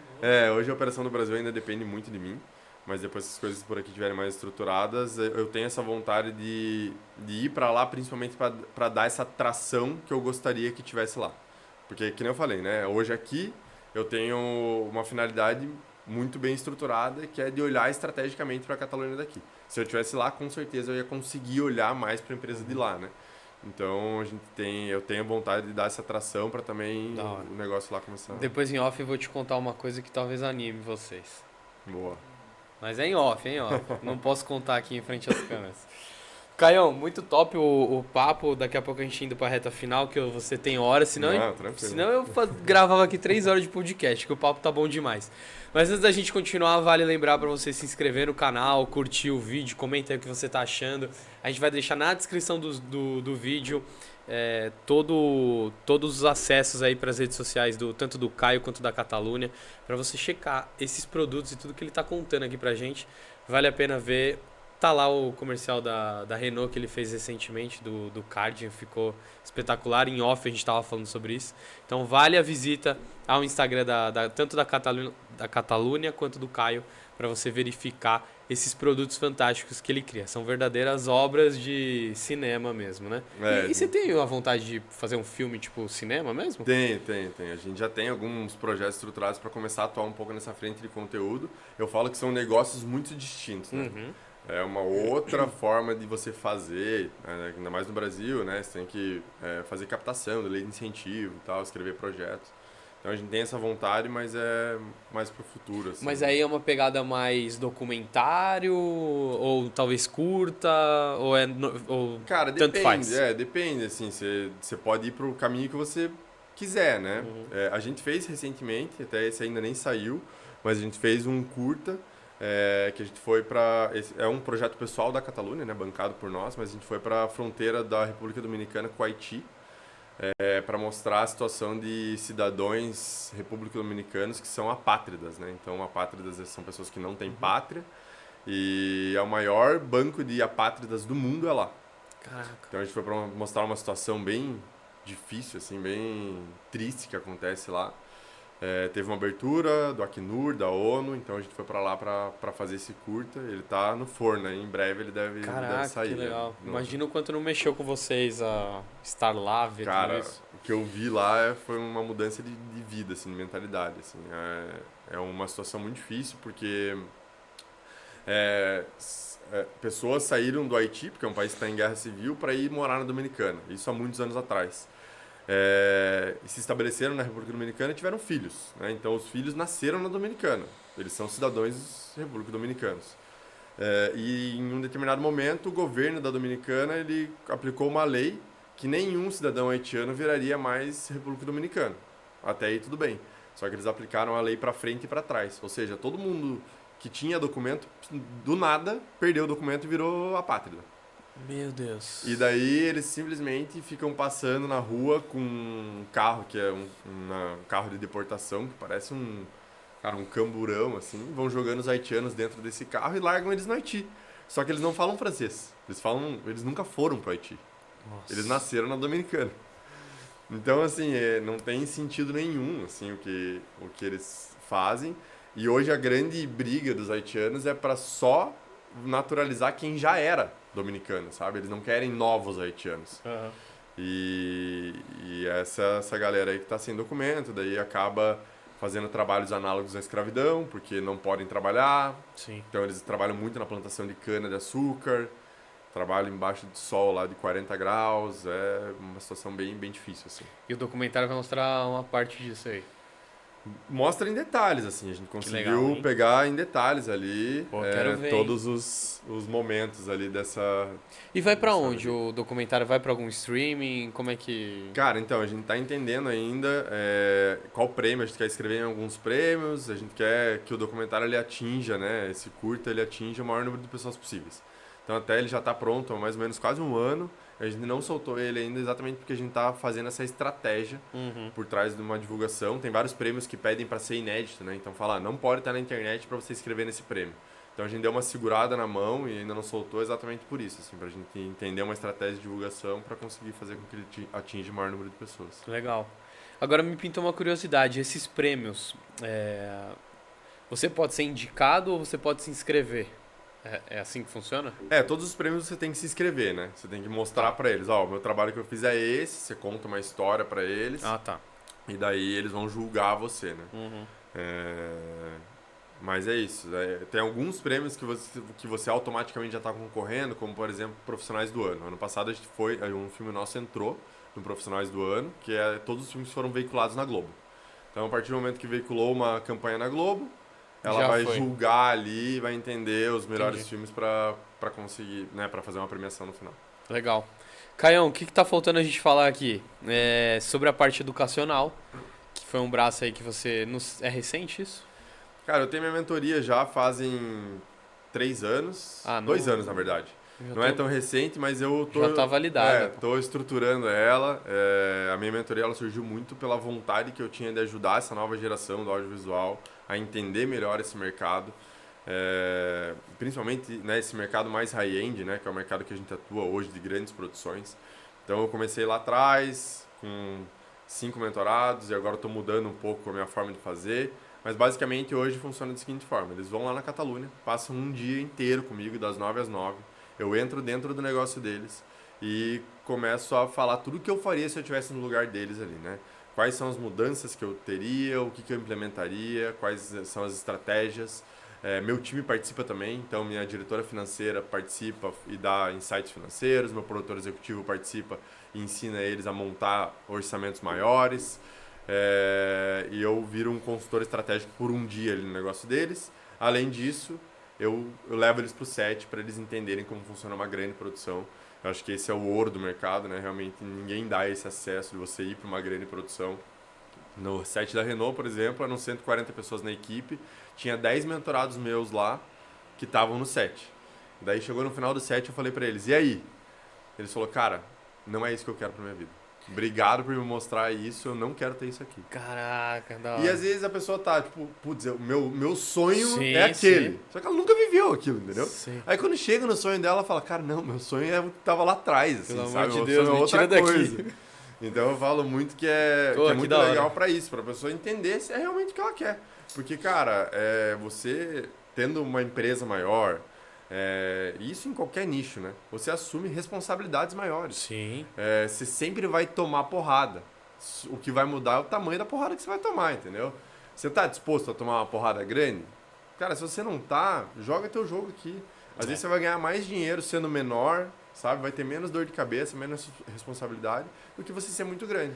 Hoje a operação do Brasil ainda depende muito de mim. Mas depois que as coisas por aqui estiverem mais estruturadas, eu tenho essa vontade de ir para lá, principalmente para dar essa tração que eu gostaria que tivesse lá. Porque, que nem eu falei, né? Hoje aqui eu tenho uma finalidade muito bem estruturada, que é de olhar estrategicamente para a Catalunha daqui. Se eu estivesse lá, com certeza eu ia conseguir olhar mais para a empresa de lá, né? Então eu tenho vontade de dar essa tração para também o negócio lá começar. Depois em off eu vou te contar uma coisa que talvez anime vocês. Boa. Mas é em off, hein, ó. Não posso contar aqui em frente às câmeras. Caião, muito top o papo. Daqui a pouco a gente indo pra reta final, que você tem horas. Senão eu gravava aqui 3 horas de podcast, que o papo tá bom demais. Mas antes da gente continuar, vale lembrar pra você se inscrever no canal, curtir o vídeo, comenta aí o que você tá achando. A gente vai deixar na descrição do vídeo todos os acessos aí para as redes sociais, tanto do Caio quanto da Catalunha, para você checar esses produtos e tudo que ele tá contando aqui pra gente. Vale a pena ver. Tá lá o comercial da Renault que ele fez recentemente, do Cardian, ficou espetacular. Em off a gente tava falando sobre isso. Então vale a visita ao Instagram tanto da Catalunha quanto do Caio, para você verificar esses produtos fantásticos que ele cria. São verdadeiras obras de cinema mesmo, né? E você tem a vontade de fazer um filme tipo cinema mesmo? Tem. A gente já tem alguns projetos estruturados para começar a atuar um pouco nessa frente de conteúdo. Eu falo que são negócios muito distintos, né? Uhum. É uma outra forma de você fazer, ainda mais no Brasil, né? Você tem que fazer captação, lei de incentivo e tal, escrever projetos. Então a gente tem essa vontade, mas é mais pro futuro. Assim. Mas aí é uma pegada mais documentário, ou talvez curta, ou Cara, tanto faz? Depende, assim, você pode ir pro caminho que você quiser, né? Uhum. A gente fez recentemente, até esse ainda nem saiu, mas a gente fez um curta, que a gente foi para... É um projeto pessoal da Catalunha, né? Bancado por nós, mas a gente foi para a fronteira da República Dominicana com o Haiti, para mostrar a situação de cidadãos republicano-dominicanos que são apátridas, né? Então, apátridas são pessoas que não têm pátria e é o maior banco de apátridas do mundo lá. Caraca. Então, a gente foi para mostrar uma situação bem difícil, assim, bem triste que acontece lá. Teve uma abertura do Acnur, da ONU, então a gente foi para lá para fazer esse curta. Ele tá no forno, né? Em breve ele deve sair. Que legal. Né? Imagina o quanto não mexeu com vocês a estar lá, ver tudo isso. O que eu vi lá foi uma mudança de vida, assim, de mentalidade. Assim. É uma situação muito difícil, porque pessoas saíram do Haiti, porque é um país que está em guerra civil, para ir morar na Dominicana. Isso há muitos anos atrás. E se estabeleceram na República Dominicana e tiveram filhos, né? Então os filhos nasceram na Dominicana, eles são cidadãos República Dominicanos. E em um determinado momento o governo da Dominicana ele aplicou uma lei que nenhum cidadão haitiano viraria mais República Dominicana. Até aí tudo bem, só que eles aplicaram a lei para frente e para trás, ou seja, todo mundo que tinha documento do nada perdeu o documento e virou apátrida. Meu Deus. E daí eles simplesmente ficam passando na rua com um carro, que é um carro de deportação, que parece um camburão, assim. Vão jogando os haitianos dentro desse carro e largam eles no Haiti. Só que eles não falam francês. Eles nunca foram pro Haiti. Nossa. Eles nasceram na Dominicana. Então, assim, não tem sentido nenhum, assim, o que eles fazem. E hoje a grande briga dos haitianos é para só naturalizar quem já era dominicano, sabe? Eles não querem novos haitianos. Uhum. E essa galera aí que está sem documento, daí acaba fazendo trabalhos análogos à escravidão, porque não podem trabalhar. Sim. Então eles trabalham muito na plantação de cana-de-açúcar, trabalham embaixo de sol lá de 40 graus, é uma situação bem, bem difícil, assim. E o documentário vai mostrar uma parte disso aí. Mostra em detalhes, assim, a gente legal, conseguiu hein? pegar em detalhes ali Pô, quero ver, todos os momentos ali dessa... E vai pra dessa onde vida. o documentário? Vai pra algum streaming? Como é que... Cara, então, a gente tá entendendo ainda qual prêmio, a gente quer escrever em alguns prêmios, a gente quer que o documentário ele atinja, né, esse curta, ele atinja o maior número de pessoas possíveis. Então até ele já tá pronto há mais ou menos quase um ano, a gente não soltou ele ainda exatamente porque a gente tá fazendo essa estratégia Uhum. por trás de uma divulgação. Tem vários prêmios que pedem para ser inédito, né? Então fala, não pode estar na internet para você escrever nesse prêmio. Então a gente deu uma segurada na mão e ainda não soltou exatamente por isso, assim, pra gente entender uma estratégia de divulgação para conseguir fazer com que ele atinja o maior número de pessoas. Legal. Agora me pintou uma curiosidade. Esses prêmios, você pode ser indicado ou você pode se inscrever? É assim que funciona? Todos os prêmios você tem que se inscrever, né? Você tem que mostrar para eles, ó, o meu trabalho que eu fiz é esse, você conta uma história para eles. Ah, tá. E daí eles vão julgar você, né? Uhum. Mas é isso. Tem alguns prêmios que você automaticamente já está concorrendo, como por exemplo Profissionais do Ano. Ano passado a gente um filme nosso entrou no Profissionais do Ano, que todos os filmes foram veiculados na Globo. Então a partir do momento que veiculou uma campanha na Globo, ela Já vai foi. julgar ali, vai entender os melhores Entendi. filmes para conseguir, né, para fazer uma premiação no final. Legal. Caião, o que tá faltando a gente falar aqui? Sobre a parte educacional, que foi um braço aí que você... É recente isso? Cara, eu tenho minha mentoria já fazem 3 anos. Ah, 2 não- anos, na verdade. Já Não tô- é tão recente, mas eu tô... Já tá validada, pô. tô estruturando ela. A minha mentoria ela surgiu muito pela vontade que eu tinha de ajudar essa nova geração do audiovisual a entender melhor esse mercado. Principalmente, né, esse mercado mais high-end, né, que é o mercado que a gente atua hoje de grandes produções. Então eu comecei lá atrás com 5 mentorados e agora estou mudando um pouco a minha forma de fazer. Mas basicamente hoje funciona da seguinte forma: eles vão lá na Catalunha, passam um dia inteiro comigo, das 9 às 9. Eu entro dentro do negócio deles e começo a falar tudo o que eu faria se eu estivesse no lugar deles ali, né? Quais são as mudanças que eu teria, o que eu implementaria, quais são as estratégias. Meu time participa também, então minha diretora financeira participa e dá insights financeiros, meu produtor executivo participa e ensina eles a montar orçamentos maiores. E eu viro um consultor estratégico por um dia ali no negócio deles. Além disso, eu levo eles para o set para eles entenderem como funciona uma grande produção. Eu acho que esse é o ouro do mercado, né? Realmente ninguém dá esse acesso de você ir para uma grande produção. No set da Renault, por exemplo, eram 140 pessoas na equipe, tinha 10 mentorados meus lá que estavam no set. Daí chegou no final do set, eu falei para eles, e aí? Eles falaram, cara, não é isso que eu quero para minha vida. Obrigado por me mostrar isso, eu não quero ter isso aqui. Caraca, da hora. E às vezes a pessoa tá, tipo, putz, o meu sonho Sim, é aquele. sim. Só que ela nunca viveu aquilo, entendeu? Sim. Aí quando chega no sonho dela, ela fala, cara, não, meu sonho é o que tava lá atrás, assim, Pelo sabe? amor de Meu Deus, sonho é me outra tira daqui. coisa. Então eu falo muito que é Pô, que muito da hora. legal pra isso, pra pessoa entender se é realmente o que ela quer. Porque, cara, você tendo uma empresa maior, isso em qualquer nicho, né? Você assume responsabilidades maiores. Sim. Você sempre vai tomar porrada. O que vai mudar é o tamanho da porrada que você vai tomar, entendeu? Você tá disposto a tomar uma porrada grande? Cara, se você não tá, joga teu jogo aqui. Às vezes você vai ganhar mais dinheiro sendo menor, sabe? Vai ter menos dor de cabeça, menos responsabilidade do que você ser muito grande.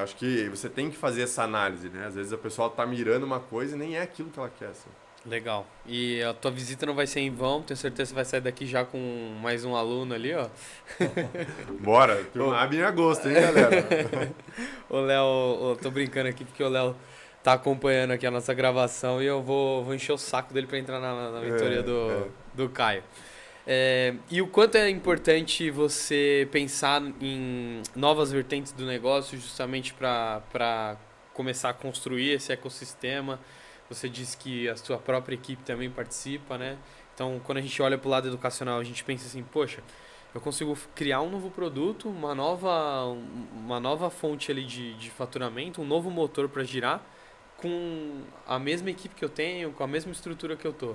Acho que você tem que fazer essa análise, né? Às vezes a pessoa tá mirando uma coisa e nem é aquilo que ela quer, assim. Legal. E a tua visita não vai ser em vão, tenho certeza que você vai sair daqui já com mais um aluno ali, ó. Bora, turma, abre em agosto, hein, galera? O Léo, tô brincando aqui porque o Léo tá acompanhando aqui a nossa gravação e eu vou encher o saco dele pra entrar na mentoria do Caio. E o quanto é importante você pensar em novas vertentes do negócio justamente para começar a construir esse ecossistema. Você disse que a sua própria equipe também participa, né? Então, quando a gente olha para o lado educacional, a gente pensa assim, poxa, eu consigo criar um novo produto, uma nova fonte ali de faturamento, um novo motor para girar com a mesma equipe que eu tenho, com a mesma estrutura que eu tô.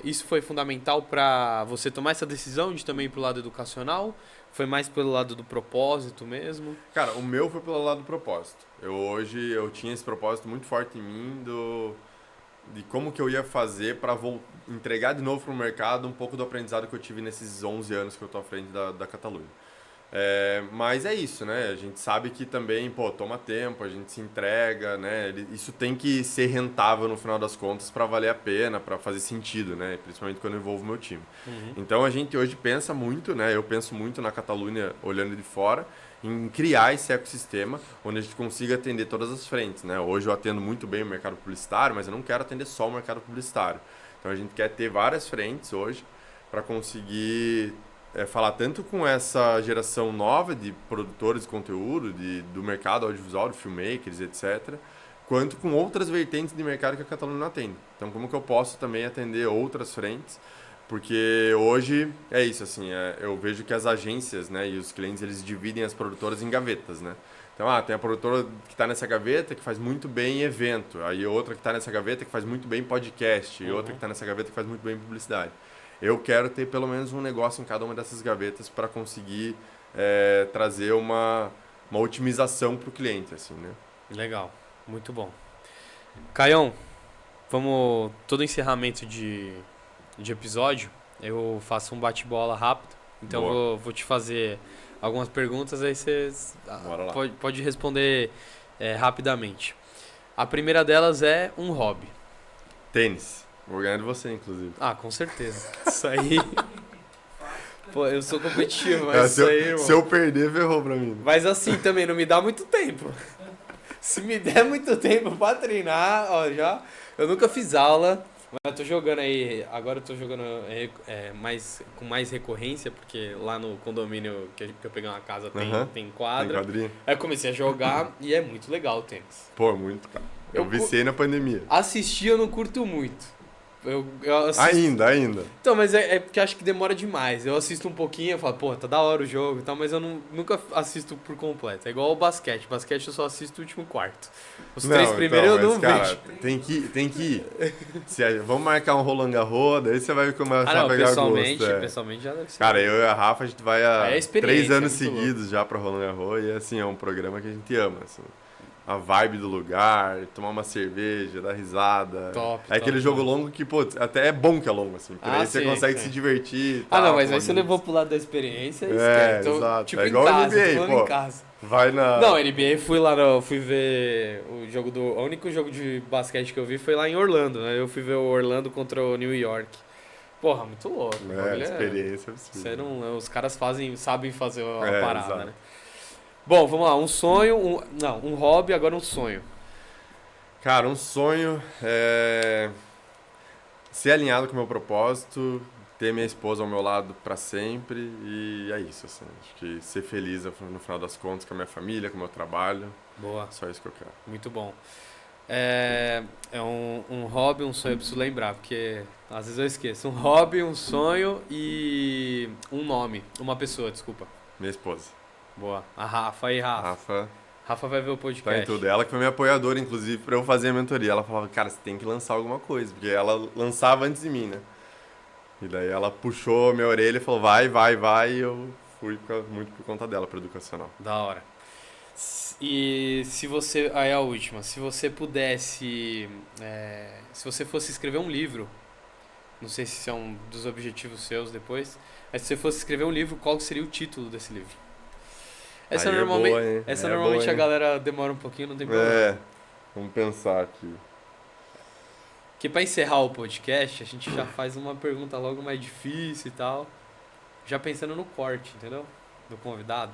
Isso foi fundamental para você tomar essa decisão de também ir para o lado educacional? Foi mais pelo lado do propósito mesmo? Cara, o meu foi pelo lado do propósito. Hoje eu tinha esse propósito muito forte em mim de como que eu ia fazer para entregar de novo para o mercado um pouco do aprendizado que eu tive nesses 11 anos que eu tô à frente da Catalunha. Mas é isso, né? A gente sabe que também, pô, toma tempo, a gente se entrega, né? Isso tem que ser rentável no final das contas para valer a pena, para fazer sentido, né? Principalmente quando eu envolvo meu time. Então a gente hoje pensa muito, né? Eu penso muito na Catalunha, olhando de fora, em criar esse ecossistema onde a gente consiga atender todas as frentes, né? Hoje eu atendo muito bem o mercado publicitário, mas eu não quero atender só o mercado publicitário. Então a gente quer ter várias frentes hoje para conseguir falar tanto com essa geração nova de produtores de conteúdo, do mercado audiovisual, de filmmakers, etc., quanto com outras vertentes de mercado que a Catalunha não atende. Então, como que eu posso também atender outras frentes? Porque hoje é isso, assim, eu vejo que as agências, né, e os clientes, eles dividem as produtoras em gavetas, né? Então, tem a produtora que está nessa gaveta que faz muito bem evento, aí outra que está nessa gaveta que faz muito bem podcast, e outra que está nessa gaveta que faz muito bem publicidade. Eu quero ter pelo menos um negócio em cada uma dessas gavetas para conseguir trazer uma otimização para o cliente, assim, né? Legal, muito bom. Caião, vamos... Todo encerramento de episódio, eu faço um bate-bola rápido. Então vou te fazer algumas perguntas, aí você pode responder rapidamente. A primeira delas é um hobby. Tênis. Vou ganhar de você, inclusive. Com certeza. Isso aí... Pô, eu sou competitivo, mas isso aí, irmão... Se eu perder, ferrou pra mim. Mas assim, também não me dá muito tempo. Se me der muito tempo pra treinar, eu nunca fiz aula, mas eu tô jogando aí... Agora eu tô jogando com mais recorrência, porque lá no condomínio que eu peguei uma casa tem quadra. Tem quadrinha. Aí eu comecei a jogar e é muito legal o tênis. Pô, muito, cara. Eu viciei na pandemia. Assistir eu não curto muito. Eu assisto... Ainda. Então, mas é porque acho que demora demais. Eu assisto um pouquinho, eu falo, pô, tá da hora o jogo e tal, mas eu nunca assisto por completo. É igual o basquete. Basquete eu só assisto o último quarto. Os três primeiros eu não vejo. Tem que ir. Vamos marcar um Roland Garros, daí você vai começar a pegar gosto. Pessoalmente já deve ser. Cara, eu e a Rafa, a gente vai há 3 anos seguidos já pra Roland Garros e assim, é um programa que a gente ama, assim. A vibe do lugar, tomar uma cerveja, dar risada. Aquele jogo longo que, pô, até é bom que é longo, assim. Porque aí você consegue se divertir e tal. Não, mas aí você levou pro lado da experiência e então, exato. Tipo, igual em casa, NBA, pô. Em casa. Vai na... Não, NBA fui ver o jogo o único jogo de basquete que eu vi foi lá em Orlando, né? Eu fui ver o Orlando contra o New York. Porra, muito louco. Experiência absurda. Os caras sabem fazer a parada, exato. né? Bom, vamos lá, um sonho, um hobby, agora um sonho. Cara, um sonho é ser alinhado com o meu propósito, ter minha esposa ao meu lado pra sempre e é isso, assim. Acho que ser feliz no final das contas com a minha família, com o meu trabalho. Boa. Só isso que eu quero. Muito bom. É um hobby, um sonho, eu preciso lembrar, porque às vezes eu esqueço. Um hobby, um sonho e um nome, uma pessoa, desculpa. Minha esposa. Boa. A Rafa. Rafa vai ver o podcast. Tá em tudo. Ela que foi minha apoiadora, inclusive, pra eu fazer a mentoria. Ela falava, cara, você tem que lançar alguma coisa. Porque ela lançava antes de mim, né? E daí ela puxou minha orelha e falou, vai. E eu fui muito por conta dela, pro educacional. Da hora. E se você... Aí a última. Se você pudesse... se você fosse escrever um livro, não sei se é um dos objetivos seus depois, mas se você fosse escrever um livro, qual seria o título desse livro? Essa normalmente a galera demora um pouquinho, não tem problema. Vamos pensar aqui. Porque pra encerrar o podcast, a gente já faz uma pergunta logo mais difícil e tal. Já pensando no corte, entendeu? Do convidado.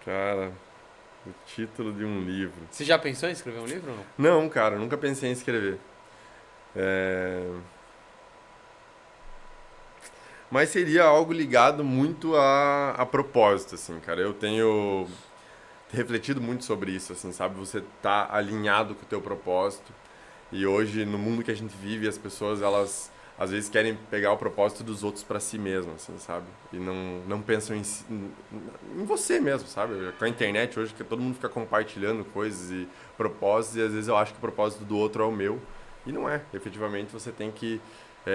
Cara, o título de um livro. Você já pensou em escrever um livro ou não? Não, cara, nunca pensei em escrever. Mas seria algo ligado muito a propósito, assim, cara. Eu tenho refletido muito sobre isso, assim, sabe? Você tá alinhado com o teu propósito. E hoje, no mundo que a gente vive, as pessoas, elas às vezes querem pegar o propósito dos outros para si mesmo, assim, sabe? E não pensam em você mesmo, sabe? Com a internet hoje, que todo mundo fica compartilhando coisas e propósitos, e às vezes eu acho que o propósito do outro é o meu. E não é. Efetivamente, você tem que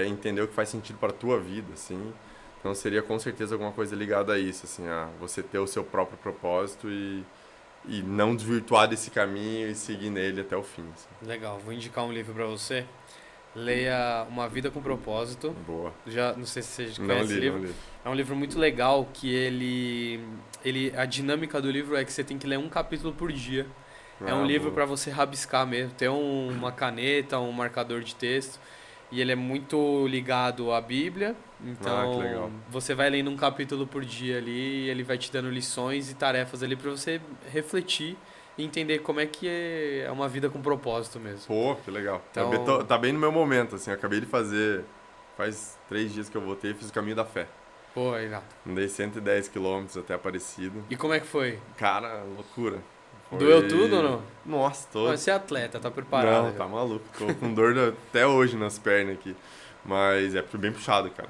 entender o que faz sentido para a tua vida, assim. Então seria com certeza alguma coisa ligada a isso, assim, a você ter o seu próprio propósito e não desvirtuar desse caminho e seguir nele até o fim. Assim. Legal, vou indicar um livro para você. Leia Uma Vida com Propósito. Boa. Já, não sei se você Não conhece esse li, livro. não li. É um livro muito legal que a dinâmica do livro é que você tem que ler um capítulo por dia. É um livro boa. para você rabiscar mesmo. Tem uma caneta, um marcador de texto. E ele é muito ligado à Bíblia. Então, que legal. você vai lendo um capítulo por dia ali, e ele vai te dando lições e tarefas ali para você refletir e entender como é que é uma vida com propósito mesmo. Pô, que legal. Então- Tá bem no meu momento, assim. Eu acabei de fazer... Faz 3 dias que eu voltei e fiz o caminho da fé. Pô, aí lá. Andei 110 quilômetros até Aparecido. E como é que foi? Cara, loucura. Doeu tudo ou não? Nossa, tô... Você é atleta, tá preparado. Não, já. tá maluco. Tô com dor até hoje nas pernas aqui. Mas é bem puxado, cara.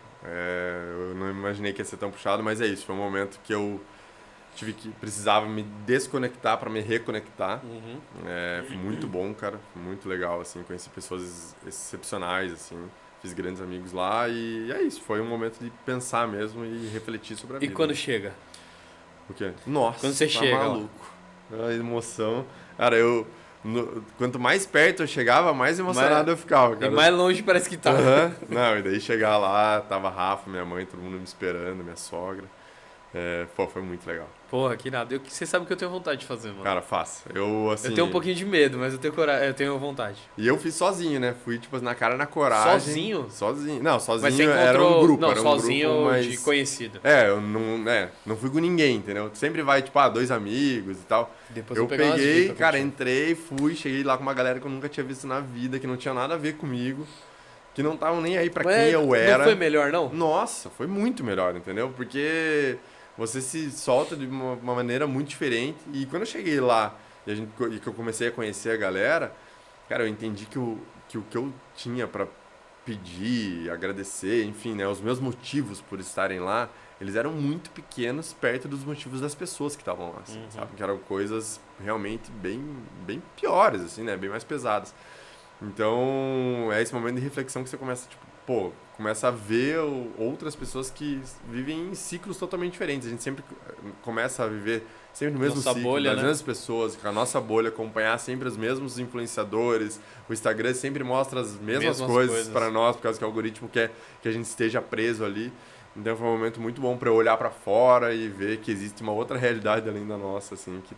Eu não imaginei que ia ser tão puxado, mas é isso. Foi um momento que eu precisava me desconectar para me reconectar. Uhum. Foi muito bom, cara. Foi muito legal, assim. Conheci pessoas excepcionais, assim. Fiz grandes amigos lá e é isso. Foi um momento de pensar mesmo e refletir sobre a E vida. quando chega? O quê? Nossa, Quando você tá chega, ó. maluco. A emoção. Cara, quanto mais perto eu chegava, mais emocionado eu ficava, E cara. mais longe parece que tá. Aham. Não, e daí chegar lá, tava a Rafa, minha mãe, todo mundo me esperando, minha sogra. Foi muito legal. Porra, que nada. Você sabe que eu tenho vontade de fazer, mano. Cara, faça. Eu, assim... Eu tenho um pouquinho de medo, mas eu tenho coragem, eu tenho vontade. E eu fiz sozinho, né? Fui, tipo, na cara, na coragem. Sozinho? Sozinho. Não, sozinho Mas você era encontrou... um grupo. Não, era um sozinho grupo, mas... de conhecido. Eu não fui com ninguém, entendeu? Sempre vai, tipo, 2 amigos e tal. Depois Eu pegar umas peguei, dicas cara, contigo. entrei, cheguei lá com uma galera que eu nunca tinha visto na vida, que não tinha nada a ver comigo, que não estavam nem aí pra Mas quem eu era. Não foi melhor, não? Nossa, foi muito melhor, entendeu? Porque você se solta de uma maneira muito diferente. E quando eu cheguei lá e que eu comecei a conhecer a galera, cara, eu entendi que o que eu tinha pra pedir, agradecer, enfim, né, os meus motivos por estarem lá, eles eram muito pequenos perto dos motivos das pessoas que estavam lá, assim, sabe? Que eram coisas realmente bem, bem piores, assim, né? Bem mais pesadas. Então, é esse momento de reflexão que você começa, tipo, começa a ver outras pessoas que vivem em ciclos totalmente diferentes. A gente sempre começa a viver sempre no mesmo Nossa ciclo, bolha, das né? mesmas pessoas, com a nossa bolha, acompanhar sempre os mesmos influenciadores. O Instagram sempre mostra as mesmas coisas para nós, por causa que o algoritmo quer que a gente esteja preso ali. Então foi um momento muito bom para eu olhar para fora e ver que existe uma outra realidade além da nossa, assim, que,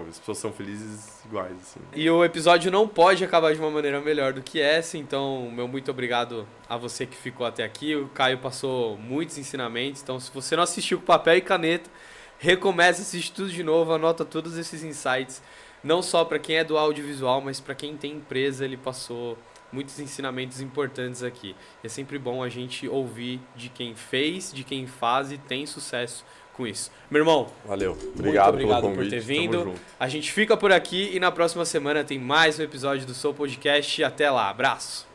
as pessoas são felizes iguais, assim. E o episódio não pode acabar de uma maneira melhor do que essa, então meu muito obrigado a você que ficou até aqui. O Caio passou muitos ensinamentos, então se você não assistiu com papel e caneta, recomece, assiste tudo de novo, anota todos esses insights, não só para quem é do audiovisual, mas para quem tem empresa. Ele passou muitos ensinamentos importantes aqui. É sempre bom a gente ouvir de quem fez, de quem faz e tem sucesso com isso. Meu irmão, Valeu. muito Obrigado obrigado pelo convite. por ter Tamo vindo. junto. A gente fica por aqui e na próxima semana tem mais um episódio do Soul Podcast. Até lá, abraço!